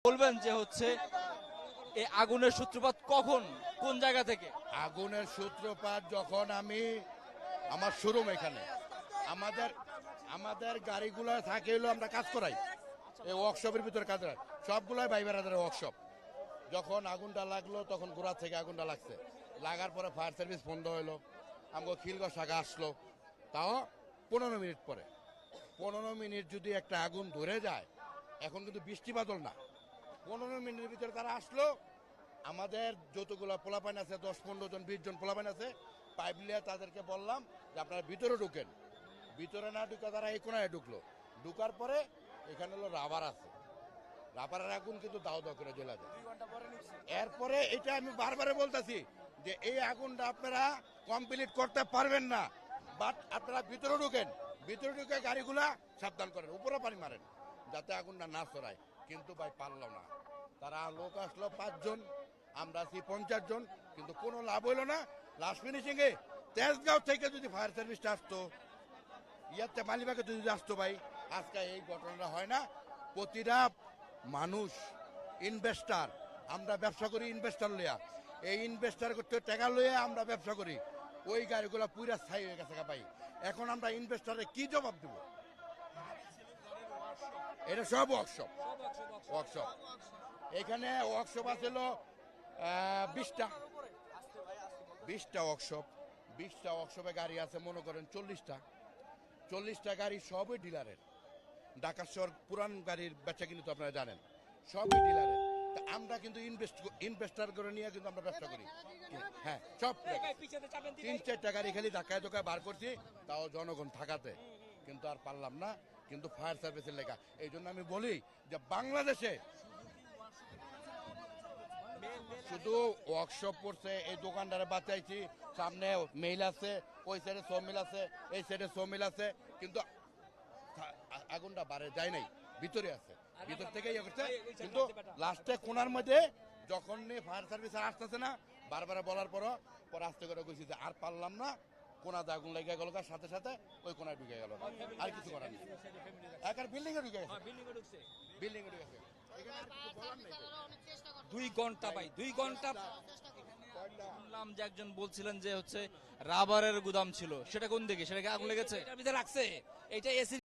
বলবেন যে হচ্ছে এই আগুনের সূত্রপাত কখন, কোন জায়গা থেকে? আগুনের সূত্রপাত যখন আমি আমার শোরুম এখানে আমাদের আমাদের গাড়িগুলো থাকে হলো আমরা কাজ করাই এই ওয়ার্কশপের ভিতরে কাজ করাই সবগুলোই ভাই বেড়াদের ওয়ার্কশপ। যখন আগুনটা লাগলো তখন গোড়া থেকে আগুনটা লাগছে, লাগার পরে ফায়ার সার্ভিস বন্ধ হলো, আমাকে খিলগড় শাখা আসলো, তাও 15 মিনিট পরে। 15 মিনিট যদি একটা আগুন ধরে যায়, এখন কিন্তু বৃষ্টি বাদল না, 15 মিনিটের ভিতরে তারা আসলো। আমাদের যতগুলো পোলাপাইন আছে 10-15 জন 20 জন পোলাপাইন আছে, পাইপ নিয়ে তাদেরকে বললাম যে আপনারা ভিতরে ঢুকেন। ভিতরে না ঢুকে তারা এই কোনায় ঢুকলো। ঢুকার পরে এখানে হলো রাবার আছে, রাবারের আগুন কিন্তু দাও দাও করে জ্বলা যায়। এরপরে এটা আমি বারবারে বলতেছি যে এই আগুনটা আপনারা কমপ্লিট করতে পারবেন না, বাট আপনারা ভিতরে ঢুকেন, ভিতরে ঢুকে গাড়িগুলা সাবধান করেন, উপরে পানি মারেন যাতে আগুনটা না ছড়ায়। কিন্তু ভাই পারল না, তারা লোক আসলো 5 জন, আমরা আছি 50 জন, কিন্তু কোনো লাভ হইলো না। লাস্ট ফিনিশিং এ তেজগাঁও থেকে যদি ফায়ার সার্ভিসটা আসতো, ইয়াতে মালিবাগে যদি আসতো ভাই, আজকে এই ঘটনাটা হয় না। প্রতিটা মানুষ ইনভেস্টার, আমরা ব্যবসা করি ইনভেস্টার লইয়া, এই ইনভেস্টার করতে টাকা লইয়া আমরা ব্যবসা করি, ওই গাড়িগুলো পুরা স্থায়ী হয়ে গেছে ভাই। এখন আমরা ইনভেস্টারে কি জবাব দেব? এটা সব ওয়ার্কশপ, ওয়ার্কশপ এখানে ওয়ার্কশপ আছিল 20টা ওয়ার্কশপ। 20টা ওয়ার্কশপে গাড়ি আছে মনে করেন 40টা গাড়ি সবই ডিলারের। ঢাকা শহর পুরান গাড়ির বেচা কিন্তু আপনারা জানেন সবই ডিলারের। তা আমরা কিন্তু ইনভেস্টার করে নিয়ে কিন্তু আমরা ব্যবসা করি। হ্যাঁ, সব 3-4টা গাড়ি খালি ধাক্কায় ধোকায় বার করছি, তাও জনগণ থাকাতে, কিন্তু আর পারলাম না। কিন্তু ফায়ার সার্ভিসের লেখা, এই জন্য আমি বলি যে বাংলাদেশে শুধু ওয়ার্কশপ করছে, এই দোকানদারে বাঁচাইছি, সামনে মেইল আছে, ওই সাইডে সমিল আছে, এই সাইডে সমিল আছে, কিন্তু আগুনটা বাড়ে যায় নাই, ভিতরে আছে, ভিতর থেকে ইয়ে করছে। কিন্তু লাস্টে কোনার মধ্যে যখন ফায়ার সার্ভিস আসতেছে না, বারবার বলার পর আস্তে করে কইছি যে আর পারলাম না, কোনাতে আগুন লেগে গেল, তার সাথে সাথে ওই কোনায় ঢুকে গেল, আর কিছু করার নেই। একার বিল্ডিং এ ঢুকে গেছে, বিল্ডিং এ ঢুকে গেছে। 2 ঘন্টা ভাই, 2 ঘন্টা শুনলাম যে একজন বলছিলেন যে হচ্ছে রাবারের গুদাম ছিল, সেটা কোন দিকে? সেটাকে আগুন লেগেছে? এটার ভিতরে রাখছে, এটা এসির